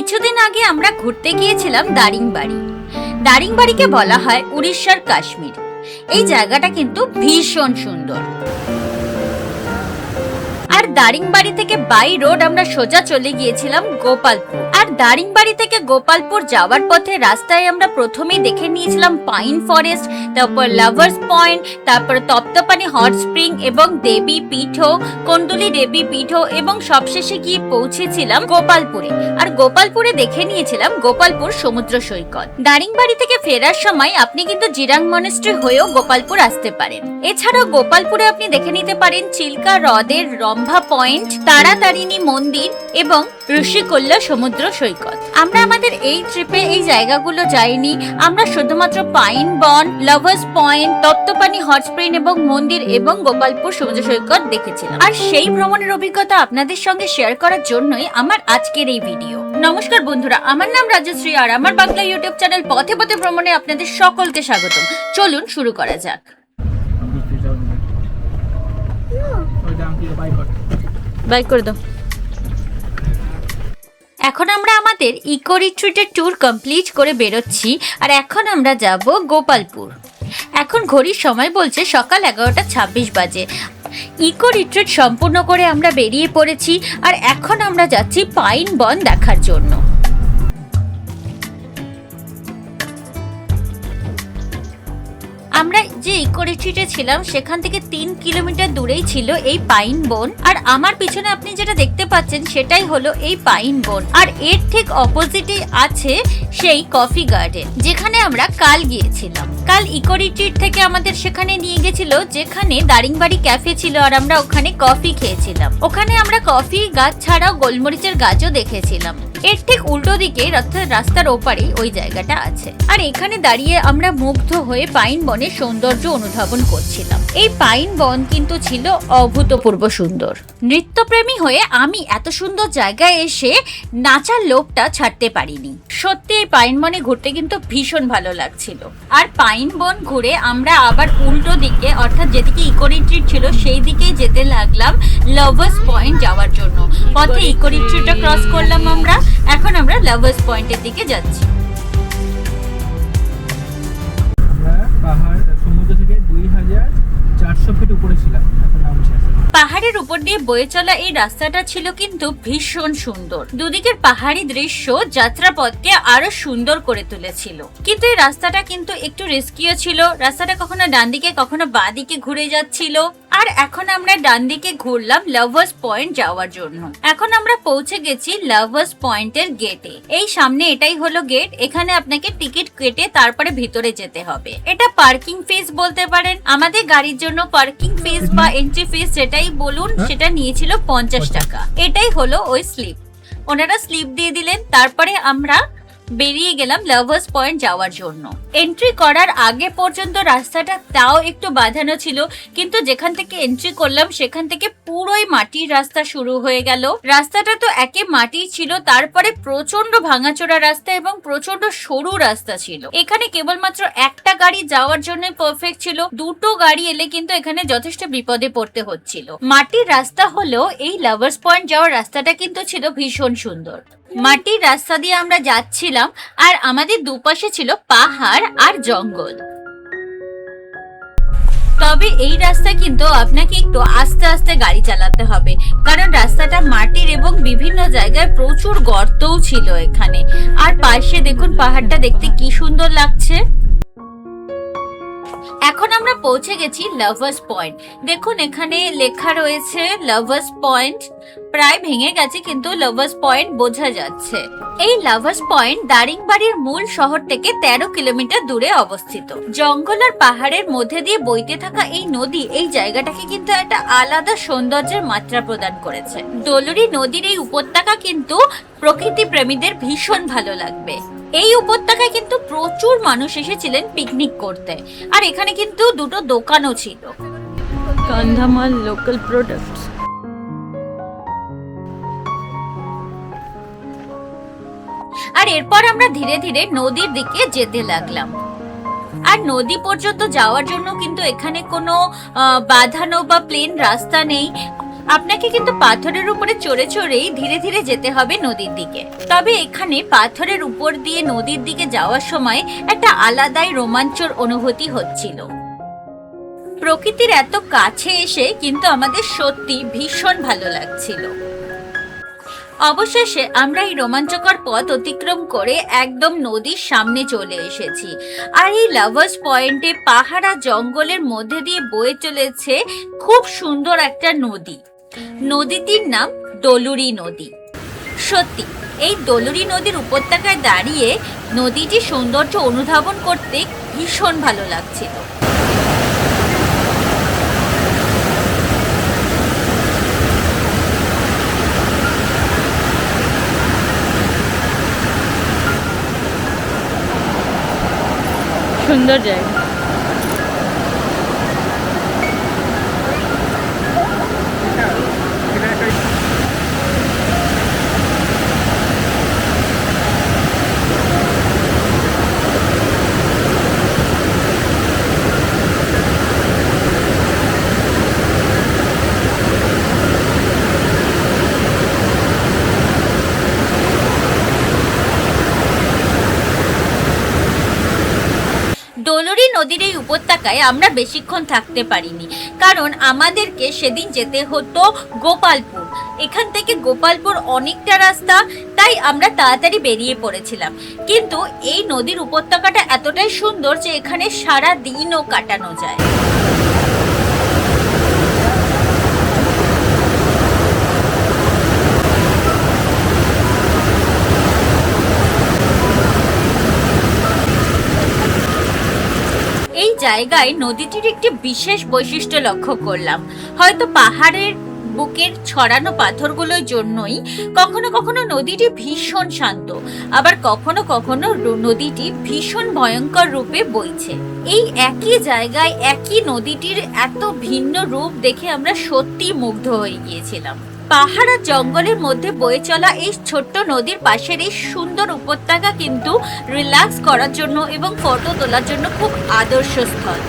কিছুদিন আগে আমরা ঘুরতে গিয়েছিলাম দারিংবাড়ি। দারিংবাড়িকে বলা হয় উড়িষ্যার কাশ্মীর। এই জায়গাটা কিন্তু ভীষণ সুন্দর। আর দারিংবাড়ি থেকে বাই রোড আমরা সোজা চলে গিয়েছিলাম গোপালপুর। আর দারিংবাড়ি থেকে গোপালপুর যাওয়ার পথে রাস্তায় আমরা প্রথমেই দেখে নিয়েছিলাম পাইন ফরেস্ট, তারপর লাভার্স পয়েন্ট, তারপর তপ্তপানি হট স্প্রিং এবং দেবী পীঠ, কন্দুলি দেবী পীঠ এবং সবশেষে গিয়ে পৌঁছেছিলাম গোপালপুরে। আর গোপালপুরে দেখে নিয়েছিলাম গোপালপুর সমুদ্র সৈকত। দারিংবাড়ি থেকে ফেরার সময় আপনি কিন্তু জিরাং মনেস্ট্রি হয়েও গোপালপুর আসতে পারেন। এছাড়াও গোপালপুরে আপনি দেখে নিতে পারেন চিল্কা হ্রদের রম্ভা পয়েন্ট, তারাতারিণী মন্দির এবং ঋষিকোল্লা সমুদ্র সৈকত। আমরা আমাদের এই ট্রিপে এই জায়গাগুলো যাইনি, আমরা শুধুমাত্র পাইন বন, লাভার্স পয়েন্ট, তপ্তপানি হট স্প্রিং এবং মন্দির এবং গোপালপুর সমুদ্র সৈকত দেখেছিলাম। আর সেই ভ্রমণের অভিজ্ঞতা আপনাদের সঙ্গে শেয়ার করার জন্যই আমার আজকের এই ভিডিও। নমস্কার বন্ধুরা, আমার নাম রাজশ্রী আর আমার বাংলা ইউটিউব চ্যানেল পথে পথে ভ্রমণে আপনাদের সকলকে স্বাগতম। চলুন শুরু করা যাক। বাই করে দাও। এখন আমরা আমাদের ইকো রিট্রিটের ট্যুর কমপ্লিট করে বেরোচ্ছি। আর এখন আমরা যাব গোপালপুর। এখন ঘড়ির সময় বলছে সকাল 11:26 বাজে। ইকো রিট্রিট সম্পূর্ণ করে আমরা বেরিয়ে পড়েছি। আর এখন আমরা যাচ্ছি পাইন বন দেখার জন্য। আমরা যে ইকো রিট্রিটে ছিলাম সেখান থেকে 3 কিলোমিটার দূরেই ছিল এই পাইন বন। আর আমার পিছনে আপনি যেটা দেখতে পাচ্ছেন সেটাই হলো এই পাইন বন। আর এর ঠিক অপোজিটে আছে সেই কফি গার্ডেন, যেখানে আমরা কাল গিয়েছিলাম। কাল ইকো রিট্রিট থেকে আমাদের সেখানে নিয়ে গেছিল, যেখানে দারিংবাড়ি ক্যাফে ছিল। আর আমরা ওখানে কফি খেয়েছিলাম। ওখানে আমরা কফি গাছ ছাড়াও গোলমরিচের গাছও দেখেছিলাম। এর ঠিক উল্টো দিকে রাস্তার ওপারে ওই জায়গাটা আছে। আর এখানে দাঁড়িয়ে আমরা মুগ্ধ হয়ে পাইন বনের সৌন্দর্য অনুধাবন করছিলাম। এই পাইন বন কিন্তু ছিল অভূতপূর্ব সুন্দর। নৃত্যপ্রেমী হয়ে আমি এত সুন্দর জায়গায় এসে নাচার লোভটা ছাড়তে পারিনি। সত্যি এই পাইন বনে ঘুরতে কিন্তু ভীষণ ভালো লাগছিল। আর পাইন বন ঘুরে আমরা আবার উল্টো দিকে, অর্থাৎ যেদিকে ইকো রিট্রিট ছিল সেই দিকেই যেতে লাগলাম লাভার্স পয়েন্ট যাওয়ার জন্য। পথে ইকো রিট্রিটটা ক্রস করলাম আমরা। এখন আমরা লাভার্স পয়েন্টের দিকে যাচ্ছি। সমুদ্র থেকে 2400 ফিট উপরে ছিলাম, এখন নামছি। পাহাড়ের উপর দিয়ে বয়ে চলা এই রাস্তাটা ছিল কিন্তু ভীষণ সুন্দর। দুদিকের পাহাড়ি দৃশ্য যাত্রাপথকে আরো সুন্দর করে তুলেছিল। কিন্তু এই রাস্তাটা কিন্তু একটু রিস্কিও ছিল। রাস্তাটা কখনো ডান দিকে কখনো বাঁ দিকে ঘুরে যাচ্ছিল। আর এখন আমরা ডান দিকে ঘুরলাম লাভার্স পয়েন্ট যাওয়ার জন্য। এখন আমরা পৌঁছে গেছি লাভার্স পয়েন্টের গেটে। এই সামনে এটাই হলো গেট। এখানে আপনাকে টিকিট কেটে তারপরে ভিতরে যেতে হবে। এটা পার্কিং ফিস বলতে পারেন। আমাদের গাড়ির জন্য পার্কিং ফিস বা এন্ট্রি ফিস যেটাই বলুন, সেটা নিয়েছিল 50 টাকা। এটাই হলো ওই স্লিপ। ওনারা স্লিপ দিয়ে দিলেন। তারপরে আমরা বেরিয়ে গেলাম লাভার্স পয়েন্ট যাওয়ার জন্য। এন্ট্রি করার আগে পর্যন্ত রাস্তাটা তাও একটু বাঁধানো ছিল, কিন্তু যেখান থেকে এন্ট্রি করলাম সেখান থেকে পুরোই মাটির রাস্তা শুরু হয়ে গেল। রাস্তাটা তো একে মাটির ছিল, তারপরে প্রচন্ড ভাঙাচোরা রাস্তা এবং প্রচন্ড সরু রাস্তা ছিল। এখানে কেবলমাত্র একটা গাড়ি যাওয়ার জন্য পারফেক্ট ছিল। দুটো গাড়ি এলে কিন্তু এখানে যথেষ্ট বিপদে পড়তে হচ্ছিল। মাটির রাস্তা হলো এই লাভার্স পয়েন্ট যাওয়ার রাস্তাটা কিন্তু ছিল ভীষণ সুন্দর। মাটির রাস্তা দিয়ে আমরা যাচ্ছিলাম আর আমাদের দুপাশে ছিল পাহাড় আর জঙ্গল। তবে এই রাস্তা কিন্তু আপনাকে একটু আস্তে আস্তে গাড়ি চালাতে হবে, কারণ রাস্তাটা মাটির এবং বিভিন্ন জায়গায় প্রচুর গর্তও ছিল এখানে। আর পাশে দেখুন পাহাড়টা দেখতে কি সুন্দর লাগছে। এখন আমরা পৌঁছে গেছি লাভার্স পয়েন্ট। দেখুন এখানে লেখা রয়েছে লাভার্স পয়েন্ট। প্রায় ভেঙে গেছে কিন্তু লাভার্স পয়েন্ট বোঝা যাচ্ছে। এই লাভার্স পয়েন্ট দারিংবাড়ির মূল শহর থেকে 13 কিলোমিটার দূরে অবস্থিত। জঙ্গল আর পাহাড়ের মধ্যে দিয়ে বইতে থাকা এই নদী এই জায়গাটাকে কিন্তু একটা আলাদা সৌন্দর্যের মাত্রা প্রদান করেছে। দোলুরি নদীর এই উপত্যকা কিন্তু প্রকৃতি প্রেমীদের ভীষণ ভালো লাগবে। এই উপত্যকায় কিন্তু প্রচুর মানুষ এসেছিলেন পিকনিক করতে। আর এখানে কিন্তু দুটো দোকানও ছিল। Kandhamal local products. আর এরপর আমরা ধীরে ধীরে নদীর দিকে যেতে লাগলাম। আর নদী পর্যন্ত যাওয়ার জন্য কিন্তু এখানে কোনো বাঁধানো বা প্লেন রাস্তা নেই। আপনাকে কিন্তু পাথরের উপরে চড়ে চড়েই ধীরে ধীরে যেতে হবে নদীর দিকে। তবে এখানে পাথরের উপর দিয়ে নদীর দিকে যাওয়ার সময় একটা আলাদাই রোমাঞ্চর অনুভূতি হচ্ছিল। প্রকৃতির এত কাছে এসে কিন্তু আমাদের সত্যি ভীষণ ভালো লাগছিল। অবশেষে আমরা এই রোমাঞ্চকর পথ অতিক্রম করে একদম নদীর সামনে চলে এসেছি। আর এই লাভার্স পয়েন্টে পাহাড় আর জঙ্গলের মধ্যে দিয়ে বয়ে চলেছে খুব সুন্দর একটা নদী। নদীটির নাম দলুরি নদী। সত্যি এই দলুরি নদীর উপত্যকায় দাঁড়িয়ে নদীটির সৌন্দর্য অনুধাবন করতে ভীষণ ভালো লাগছিল। সুন্দর জায়গা। দলুরি নদীর এই উপত্যকায় আমরা বেশিক্ষণ থাকতে পারিনি, কারণ আমাদেরকে সেদিন যেতে হতো গোপালপুর। এখান থেকে গোপালপুর অনেকটা রাস্তা, তাই আমরা তাড়াতাড়ি বেরিয়ে পড়েছিলাম। কিন্তু এই নদীর উপত্যকাটা এতটাই সুন্দর যে এখানে সারা দিনও কাটানো যায়। এই জায়গায় নদীটির একটি বিশেষ বৈশিষ্ট্য লক্ষ্য করলাম। হয়তো পাহাড়ের বুকের ছড়ানো পাথরগুলোর জন্যই কখনো কখনো নদীটি ভীষণ শান্ত, আবার কখনো কখনো নদীটি ভীষণ ভয়ঙ্কর রূপে বইছে। এই একই জায়গায় একই নদীটির এত ভিন্ন রূপ দেখে আমরা সত্যি মুগ্ধ হয়ে গিয়েছিলাম। পাহাড় আর জঙ্গলের মধ্যে বয়ে চলা এই ছোট্ট নদীর পাশের এই সুন্দর উপত্যকা কিন্তু রিল্যাক্স করার জন্য এবং ফটো তোলার জন্য খুব আদর্শ স্থল।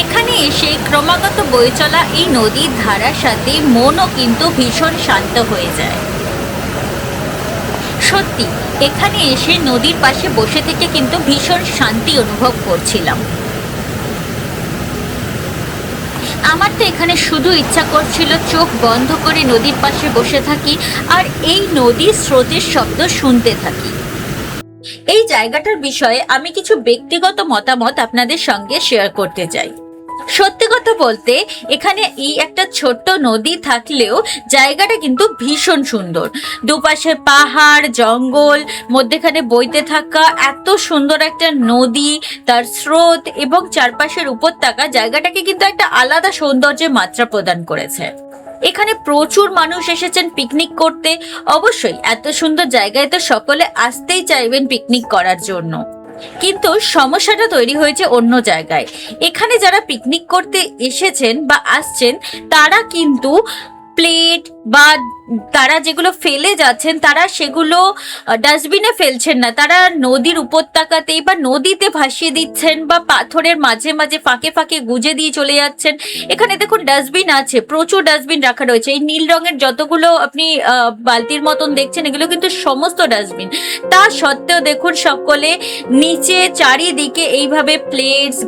এখানে এসে ক্রমাগত বয়ে চলা এই নদীর ধারার সাথে মনও কিন্তু ভীষণ শান্ত হয়ে যায়। সত্যি এখানে এসে নদীর পাশে বসে থেকে কিন্তু ভীষণ শান্তি অনুভব করছিলাম। আমার তো এখানে শুধু ইচ্ছা করছিল চোখ বন্ধ করে নদীর পাশে বসে থাকি আর এই নদীর স্রোতের শব্দ শুনতে থাকি। এই জায়গাটার বিষয়ে আমি কিছু ব্যক্তিগত মতামত আপনাদের সঙ্গে শেয়ার করতে চাই। সত্যি কথা বলতে এখানে এই একটা ছোট্ট নদী থাকলেও জায়গাটা কিন্তু ভীষণ সুন্দর। দুপাশে পাহাড় জঙ্গল, মধ্যেখানে বইতে থাকা এত সুন্দর একটা নদী, তার স্রোত এবং চারপাশের উপত্যকা জায়গাটাকে কিন্তু একটা আলাদা সৌন্দর্যের মাত্রা প্রদান করেছে। এখানে প্রচুর মানুষ এসেছেন পিকনিক করতে। অবশ্যই এত সুন্দর জায়গায় তো সকলে আসতেই চাইবেন পিকনিক করার জন্য, কিন্তু সমস্যাটা তৈরি হয়েছে অন্য জায়গায়। এখানে যারা পিকনিক করতে এসেছেন বা আসছেন তারা কিন্তু প্লেট বা তারা যেগুলো ফেলে যাচ্ছেন তারা সেগুলো ডাস্টবিনে ফেলছেন না, তারা নদীর উপত্যকাতেই বা নদীতে ভাসিয়ে দিচ্ছেন বা পাথরের মাঝে মাঝে ফাঁকে ফাঁকে গুজে দিয়ে চলে যাচ্ছেন। এখানে দেখুন ডাস্টবিন আছে, প্রচুর ডাস্টবিন রাখা রয়েছে। এই নীল রঙের যতগুলো আপনি বালতির মতন দেখছেন এগুলো কিন্তু সমস্ত ডাস্টবিন। তা সত্ত্বেও দেখুন সকলে নিচে চারিদিকে এইভাবে প্লেটস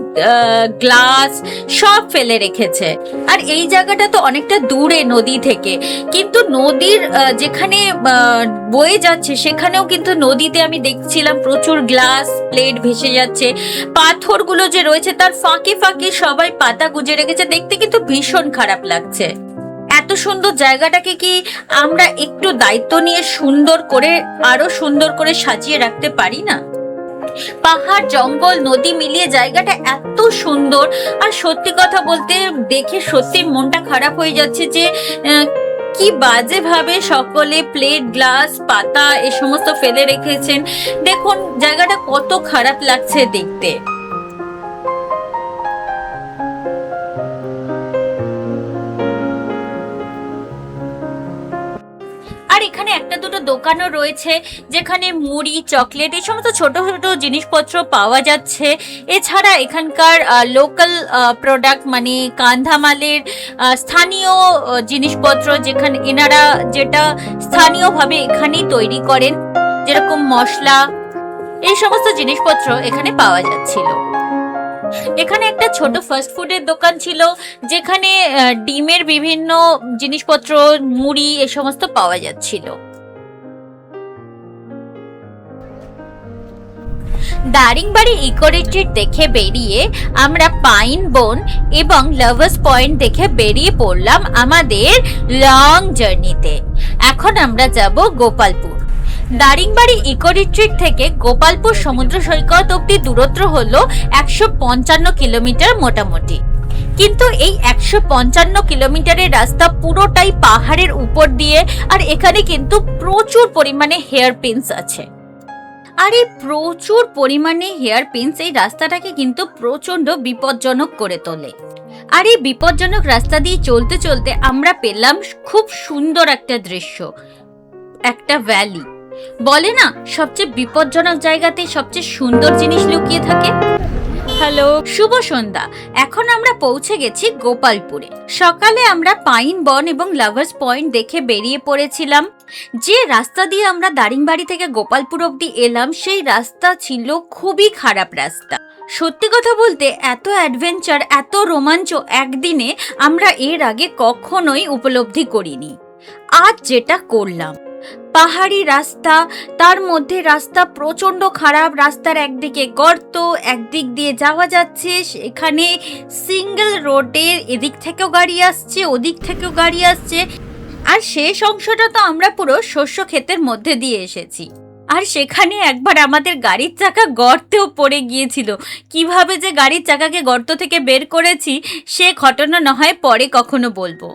গ্লাস সব ফেলে রেখেছে। আর এই জায়গাটা তো অনেকটা দূরে নদী থেকে, কিন্তু নদীর যেখানে বয়ে যাচ্ছে সেখানেও কিন্তু নদীতে আমি দেখছিলাম প্রচুর গ্লাস প্লেট ভেসে যাচ্ছে। পাথরগুলো যে রয়েছে তার ফাঁকে ফাঁকে সবাই পাতা গুজে রেখেছে, দেখতে কিন্তু ভীষণ খারাপ লাগছে। এত সুন্দর জায়গাটাকে কি আমরা একটু দায়িত্ব নিয়ে সুন্দর করে আরো সুন্দর করে সাজিয়ে রাখতে পারি না? পাহাড়, জঙ্গল, নদী মিলিয়ে জায়গাটা এত সুন্দর। আর সত্যি কথা বলতে দেখে সত্যি মনটা খারাপ হয়ে যাচ্ছে যে কি বাজে ভাবে সকলে প্লেট, গ্লাস, পাতা এ সমস্ত ফেলে রেখেছেন। দেখুন জায়গাটা কত খারাপ লাগছে দেখতে। আর এখানে একটা দুটো দোকানও রয়েছে যেখানে মুড়ি, চকলেট এই সমস্ত ছোট ছোট জিনিসপত্র পাওয়া যাচ্ছে। এছাড়া এখানকার লোকাল প্রোডাক্ট মানে কান্ধামালের স্থানীয় জিনিসপত্র, যেখানে এনারা যেটা স্থানীয়ভাবে এখানেই তৈরি করেন, যেরকম মশলা, এই সমস্ত জিনিসপত্র এখানে পাওয়া যাচ্ছিল। এখানে একটা ছোট ফাস্ট ফুডের দোকান ছিল যেখানে ডিমের বিভিন্ন জিনিসপত্র, মুড়ি এ সমস্ত পাওয়া যাচ্ছিল। দারিংবাড়ি ইকো রিট্রিট দেখে বেরিয়ে আমরা পাইন বন এবং লাভার্স পয়েন্ট দেখে বেরিয়ে পড়লাম আমাদের লং জার্নিতে। এখন আমরা যাব গোপালপুর। দারিংবাড়ি ইকো রিট্রিট থেকে গোপালপুর সমুদ্র সৈকত অব্দি দূরত্ব হলো 155 কিলোমিটার মোটামুটি। কিন্তু এই 155 কিলোমিটারের রাস্তা পুরোটাই পাহাড়ের উপর দিয়ে, আর এখানে কিন্তু প্রচুর পরিমাণে হেয়ার পিনস আছে। আর এই প্রচুর পরিমাণে হেয়ার পিনস এই রাস্তাটাকে কিন্তু প্রচন্ড বিপজ্জনক করে তোলে। আর এই বিপজ্জনক রাস্তা দিয়ে চলতে চলতে আমরা পেলাম খুব সুন্দর একটা দৃশ্য, একটা ভ্যালি। বলে না সবচেয়ে বিপজ্জনক জায়গাতে সবচেয়ে সুন্দর জিনিস লুকিয়ে থাকে। হ্যালো, শুভ সন্ধ্যা। এখন আমরা পৌঁছে গেছি গোপালপুরে। সকালে আমরা পাইন বন এবং লাভার্স পয়েন্ট দেখে বেরিয়ে পড়েছিলাম। যে রাস্তা দিয়ে আমরা দারিংবাড়ি থেকে গোপালপুর অব্দি এলাম সেই রাস্তা ছিল খুবই খারাপ রাস্তা। সত্যি কথা বলতে এত অ্যাডভেঞ্চার, এত রোমাঞ্চ একদিনে আমরা এর আগে কখনোই উপলব্ধি করিনি। আজ যেটা করলাম, পাহাড়ি রাস্তা, তার মধ্যে রাস্তা প্রচন্ড খারাপ, রাস্তার একদিকে গর্ত, একদিক দিয়ে যাওয়া যাচ্ছে, সেখানে সিঙ্গেল রোডে এদিক থেকেও গাড়ি আসছে, ওদিক থেকেও গাড়ি আসছে। আর শেষ অংশটা তো আমরা পুরো শস্য ক্ষেতের মধ্যে দিয়ে এসেছি। আর সেখানে একবার আমাদের গাড়ির চাকা গর্তেও পড়ে গিয়েছিল। কিভাবে যে গাড়ির চাকাকে গর্ত থেকে বের করেছি সে ঘটনা না হয় পরে কখনো বলবো।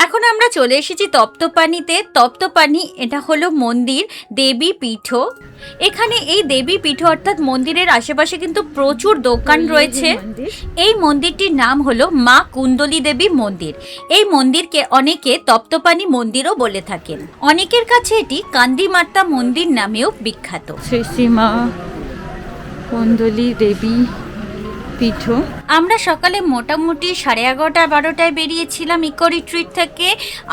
এখন আমরা চলে এসেছি তপ্তপানিতে। তপ্তপানি এটা হলো মন্দির, দেবী পীঠ। এখানে এই দেবী পীঠ অর্থাৎ মন্দিরের আশেপাশে কিন্তু প্রচুর দোকান রয়েছে। এই মন্দিরটির নাম হলো মা কুণ্ডলী দেবী মন্দির। এই মন্দিরকে অনেকে তপ্তপানি মন্দিরও বলে থাকেন। অনেকের কাছে এটি কান্দিমাতা মন্দির নামেও বিখ্যাত। শ্রী শ্রী মা কুণ্ডলী দেবী পীঠ। আমরা সকালে মোটামুটি 11:30-12টায় বেরিয়েছিলাম ইকো রিট্রিট থেকে।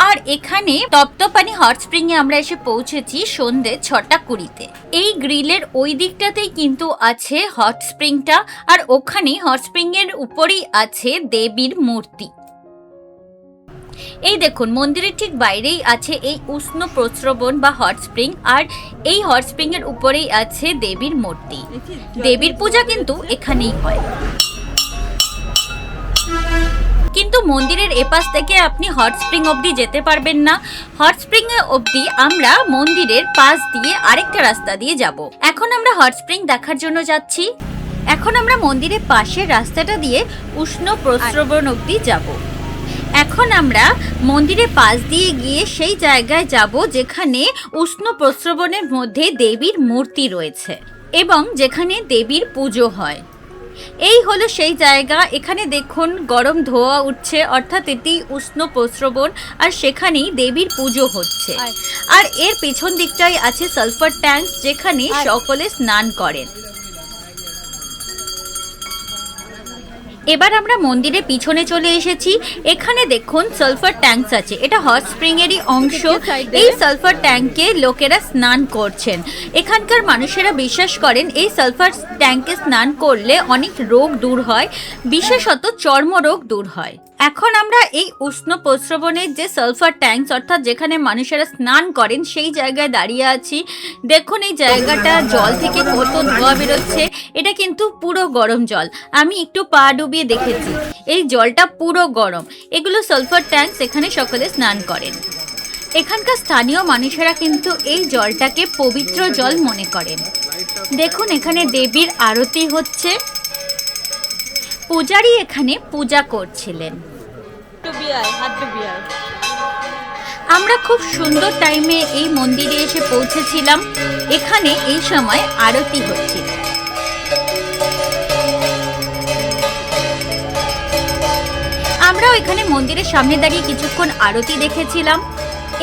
আর এখানে তপ্তপানি হট স্প্রিং এ আমরা এসে পৌঁছেছি সন্ধ্যে 6:20-তে। এই গ্রিলের ওই দিকটাতেই কিন্তু আছে হট স্প্রিংটা, আর ওখানে হট স্প্রিং এর উপরেই আছে দেবীর মূর্তি। এই দেখুন মন্দিরের ঠিক বাইরেই আছে এই উষ্ণ প্রস্রবণ বা হট স্প্রিং, আর এই হট স্প্রিং এর উপরেই আছে দেবীর মূর্তি। দেবীর পূজা কিন্তু এখানেই হয়। কিন্তু মন্দিরের এপাশ থেকে আপনি হট স্প্রিং অবধি যেতে পারবেন না। হট স্প্রিং এ অবধি আমরা মন্দিরের পাশ দিয়ে আরেকটা রাস্তা দিয়ে যাব। এখন আমরা হট স্প্রিং দেখার জন্য যাচ্ছি। এখন আমরা মন্দিরের পাশের রাস্তাটা দিয়ে উষ্ণ প্রস্রবণ অবধি যাব। এখন আমরা মন্দিরের পাশ দিয়ে গিয়ে সেই জায়গায় যাব যেখানে উষ্ণ প্রস্রবণের মধ্যে দেবীর মূর্তি রয়েছে এবং যেখানে দেবীর পুজো হয়। এই হলো সেই জায়গা। এখানে দেখুন গরম ধোঁয়া উঠছে, অর্থাৎ এটি উষ্ণ প্রস্রবণ, আর সেখানেই দেবীর পুজো হচ্ছে। আর এর পেছন দিকটাই আছে সালফার ট্যাঙ্ক, যেখানে সকলে স্নান করেন। এবার আমরা মন্দিরের পিছনে চলে এসেছি। এখানে দেখুন সালফার ট্যাঙ্কস আছে, এটা হট স্প্রিং এরই অংশ। এই সালফার ট্যাঙ্কে লোকেরা স্নান করছেন। এখানকার মানুষেরা বিশ্বাস করেন এই সালফার ট্যাঙ্কে স্নান করলে অনেক রোগ দূর হয়, বিশেষত চর্মরোগ দূর হয়। এখন আমরা এই উষ্ণ প্রস্রবণের যে সালফার ট্যাঙ্কস অর্থাৎ যেখানে মানুষেরা স্নান করেন সেই জায়গায় দাঁড়িয়ে আছি। দেখুন এই জায়গাটা জল থেকে কত ধোঁয়া বেরোচ্ছে। এটা কিন্তু পুরো গরম জল, আমি একটু পা ডুবিয়ে দেখেছি, এই জলটা পুরো গরম। এগুলো সালফার ট্যাঙ্কস, এখানে সকলে স্নান করেন। এখানকার স্থানীয় মানুষেরা কিন্তু এই জলটাকে পবিত্র জল মনে করেন। দেখুন এখানে দেবীর আরতি হচ্ছে, পূজারী এখানে পূজা করছিলেন। আমরা খুব সুন্দর টাইমে এই মন্দিরে এসে পৌঁছেছিলাম। এখানে এই সময় আরতি হচ্ছিল। আমরাও এখানে মন্দিরের সামনে দাঁড়িয়ে কিছুক্ষণ আরতি দেখেছিলাম।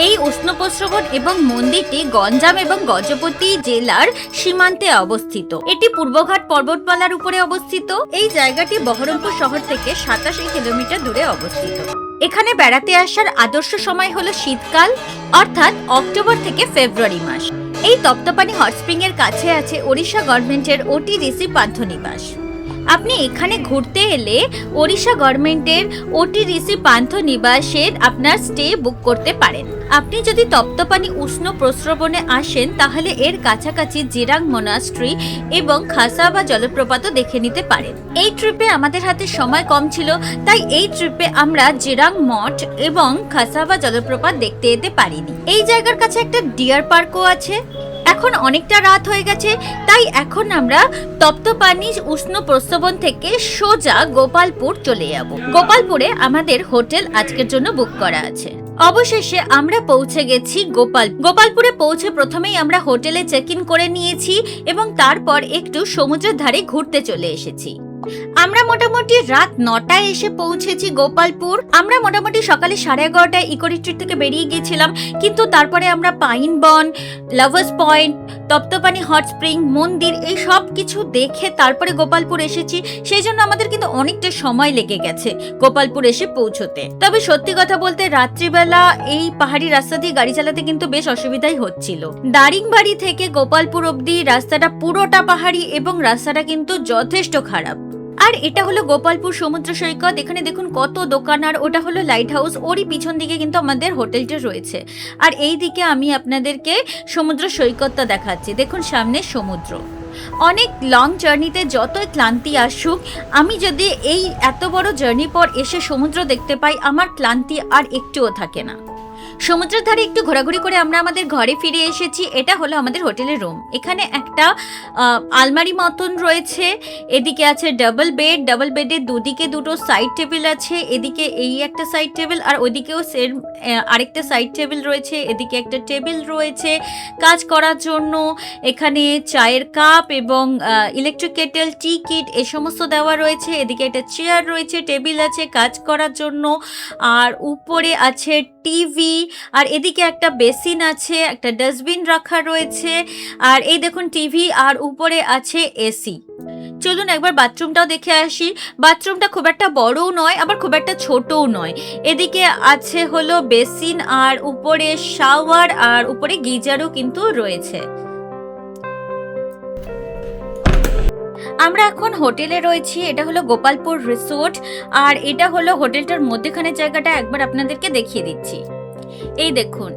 এই উষ্ণপ্রস্রবণ এবং মন্দিরটি গঞ্জাম এবং গজপতি জেলার সীমান্তে অবস্থিত। এটি পূর্বঘাট পর্বতমালার উপরে অবস্থিত। এই জায়গাটি বহরমপুর শহর থেকে 87 কিলোমিটার দূরে অবস্থিত। এখানে বেড়াতে আসার আদর্শ সময় হলো শীতকাল, অর্থাৎ অক্টোবর থেকে ফেব্রুয়ারি মাস। এই তপ্তপানি হট স্প্রিং এর কাছে আছে ওড়িশা গভর্নমেন্টের ওটিডিসি পান্থনিবাস। আপনি এখানে ঘুরতে এলে ওড়িশা গভর্নমেন্টের ওটিডিসি পান্থনিবাসের আপনার স্টে বুক করতে পারেন। আপনি যদি তপ্তপানি উষ্ণ প্রস্রবণে আসেন তাহলে এর কাছাকাছি জিরাং মোনাস্ট্রি এবং খাসাবা জলপ্রপাতও দেখে নিতে পারেন। এই ট্রিপে আমাদের হাতে সময় কম ছিল, তাই এই ট্রিপে আমরা জিরাং মঠ এবং খাসাবা জলপ্রপাত দেখতে যেতে পারিনি। এই জায়গার কাছে একটা ডিয়ার পার্কও আছে। এখন অনেকটা রাত হয়ে গেছে, তাই এখন আমরা তপ্তপানি উষ্ণ প্রস্রবণ থেকে সোজা গোপালপুর চলে যাব। গোপালপুরে আমাদের হোটেল আজকের জন্য বুক করা আছে। অবশেষে আমরা পৌঁছে গেছি গোপালপুরে। পৌঁছে প্রথমেই আমরা হোটেলে চেক ইন করে নিয়েছি এবং তারপর একটু সমুদ্রের ধারে ঘুরতে চলে এসেছি। আমরা মোটামুটি রাত 9টায় এসে পৌঁছেছি গোপালপুর। আমরা মোটামুটি সকালে 11:30টায় ইকো রিট্রিট থেকে বেরিয়ে গিয়েছিলাম, কিন্তু তারপরে আমরা পাইন বন, লাভার্স পয়েন্ট, তপ্তপানি হট স্প্রিং, মন্দির এই সব কিছু দেখে তারপরে গোপালপুর এসেছি। সেই জন্য আমাদের কিন্তু অনেকটা সময় লেগে গেছে গোপালপুর এসে পৌঁছতে। তবে সত্যি কথা বলতে রাত্রিবেলা এই পাহাড়ি রাস্তা দিয়ে গাড়ি চালাতে কিন্তু বেশ অসুবিধাই হচ্ছিল। দারিংবাড়ি থেকে গোপালপুর অবধি রাস্তাটা পুরোটা পাহাড়ি এবং রাস্তাটা কিন্তু যথেষ্ট খারাপ। আর এটা হলো গোপালপুর সমুদ্র সৈকত। এখানে দেখুন কত দোকান, আর ওটা হলো লাইট হাউস। ওরই পিছন দিকে কিন্তু আমাদের হোটেলটা রয়েছে। আর এই দিকে আমি আপনাদেরকে সমুদ্র সৈকতটা দেখাচ্ছি। দেখুন সামনে সমুদ্র। অনেক লং জার্নিতে যতই ক্লান্তি আসুক, আমি যদি এই এত বড় জার্নি পর এসে সমুদ্র দেখতে পাই, আমার ক্লান্তি আর একটুও থাকে না। সমুদ্রের ধারে একটু ঘোরাঘুরি করে আমরা আমাদের ঘরে ফিরে এসেছি। এটা হলো আমাদের হোটেলের রুম। এখানে একটা আলমারি মতন রয়েছে। এদিকে আছে ডাবল বেডের দুদিকে দুটো সাইড টেবিল আছে। এদিকে এই একটা সাইড টেবিল আর ওইদিকেও সেম আরেকটা সাইড টেবিল রয়েছে। এদিকে একটা টেবিল রয়েছে কাজ করার জন্য। এখানে চায়ের কাপ এবং ইলেকট্রিক কেটেল, টি কিট এ সমস্ত দেওয়া রয়েছে। এদিকে একটা চেয়ার রয়েছে, টেবিল আছে কাজ করার জন্য, আর উপরে আছে টিভি। আর এদিকে একটা বেসিন আছে, একটা ডাস্টবিন রাখা রয়েছে। আর এই দেখুন টিভি, আর উপরে আছে এসি। চলুন একবার বাথরুমটাও দেখে আসি। বাথরুমটা খুব একটা বড়ও নয়, আবার খুব একটা ছোটও নয়। এদিকে আছে হলো বেসিন, আর উপরে শাওয়ার, আর উপরে গিজারও কিন্তু রয়েছে। আমরা এখন হোটেলে রয়েছি। এটা হলো গোপালপুর রিসোর্ট, আর এটা হলো হোটেলটার মধ্যেখানে জায়গাটা। একবার আপনাদেরকে দেখিয়ে দিচ্ছি। এই দেখুন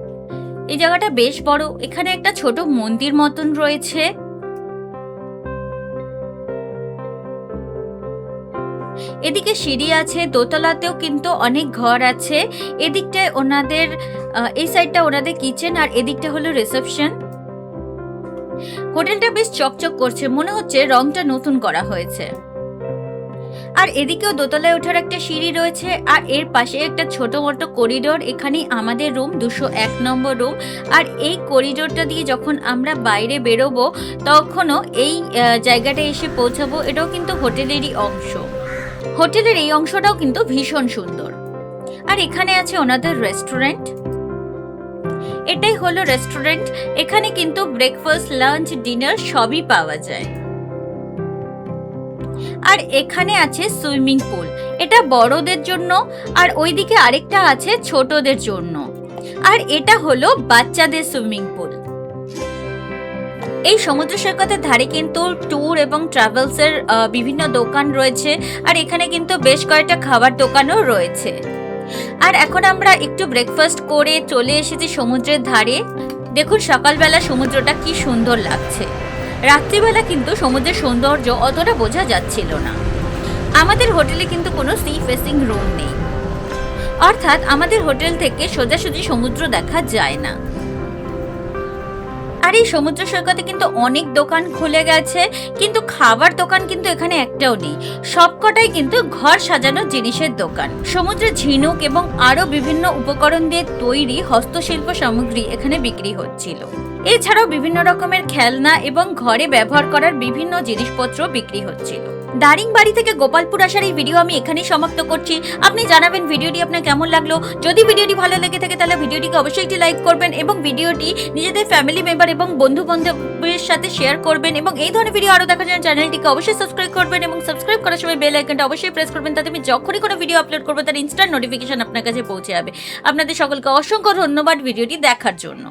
এই জায়গাটা বেশ বড়। এখানে একটা ছোট মন্দির মতন রয়েছে। এদিকে সিঁড়ি আছে, দোতলাতেও কিন্তু অনেক ঘর আছে। এদিকটায় ওনাদের এই সাইডটা ওনাদের কিচেন, আর এদিকটা হলো রিসেপশন। হোটেলটা বেশ চকচক করছে, মনে হচ্ছে রংটা নতুন করা হয়েছে। আর এদিকেও দোতলায় ওঠার একটা সিঁড়ি রয়েছে, আর এর পাশে একটা ছোট মোটো করিডোর। এখানে আমাদের রুম 201 নম্বর রুম। আর এই করিডোরটা দিয়ে যখন আমরা বাইরে বেরোবো তখনও এই জায়গাটা এসে পৌঁছাবো। এটাও কিন্তু হোটেলেরই অংশ। হোটেলের এই অংশটাও কিন্তু ভীষণ সুন্দর। আর এখানে আছে ওনাদের রেস্টুরেন্ট। এটাই হলো রেস্টুরেন্ট। এখানে কিন্তু ব্রেকফাস্ট, লাঞ্চ, ডিনার সবই পাওয়া যায়। আর এখানে আছে সুইমিং পুল। এটা বড়দের জন্য, আর ওইদিকে আরেকটা আছে ছোটদের জন্য। আর এটা হলো বাচ্চাদের সুইমিং পুল। এই সমুদ্র সৈকতের ধারে কিন্তু ট্যুর এবং ট্রাভেলস এর বিভিন্ন দোকান রয়েছে। আর এখানে কিন্তু বেশ কয়েকটা খাবার দোকানও রয়েছে। আর এখন আমরা একটু ব্রেকফাস্ট করে চলে এসেছি সমুদ্রের ধারে। দেখুন সকালবেলা সমুদ্রটা কি সুন্দর লাগছে। রাত্রিবেলা কিন্তু সমুদ্রের সৌন্দর্য অতটা বোঝা যাচ্ছিল না। আমাদের হোটেলে কিন্তু কোনো সি ফেসিং রুম নেই। অর্থাৎ আমাদের হোটেল থেকে সোজাসুজি সমুদ্র দেখা যায় না। আর এই সমুদ্র সৈকতে কিন্তু অনেক দোকান খুলে গেছে, কিন্তু খাবার দোকান কিন্তু এখানে একটাও নেই। সবকটাই কিন্তু ঘর সাজানোর জিনিসের দোকান। সমুদ্রের ঝিনুক এবং আরো বিভিন্ন উপকরণ দিয়ে তৈরি হস্তশিল্প সামগ্রী এখানে বিক্রি হচ্ছিল। এছাড়াও বিভিন্ন রকমের খেলনা এবং ঘরে ব্যবহার করার বিভিন্ন জিনিসপত্র বিক্রি হচ্ছিল। দারিংবাড়ি থেকে গোপালপুর আসার এই ভিডিও আমি এখানেই সমাপ্ত করছি। আপনি জানাবেন ভিডিওটি আপনার কেমন লাগলো। যদি ভিডিওটি ভালো লেগে থাকে তাহলে ভিডিওটিকে অবশ্যই একটি লাইক করবেন এবং ভিডিওটি নিজেদের ফ্যামিলি মেম্বার এবং বন্ধু বান্ধবের সাথে শেয়ার করবেন। এবং এই ধরনের ভিডিও আরো দেখার জন্য চ্যানেলটিকে অবশ্যই সাবস্ক্রাইব করবেন এবং সাবস্ক্রাইব করার সময় বেল আইকনটা অবশ্যই প্রেস করবেন, তাতে আমি যখনই কোনো ভিডিও আপলোড করবো তার ইনস্ট্যান্ট নোটিফিকেশন আপনার কাছে পৌঁছে যাবে। আপনাদের সকলকে অসংখ্য ধন্যবাদ ভিডিওটি দেখার জন্য।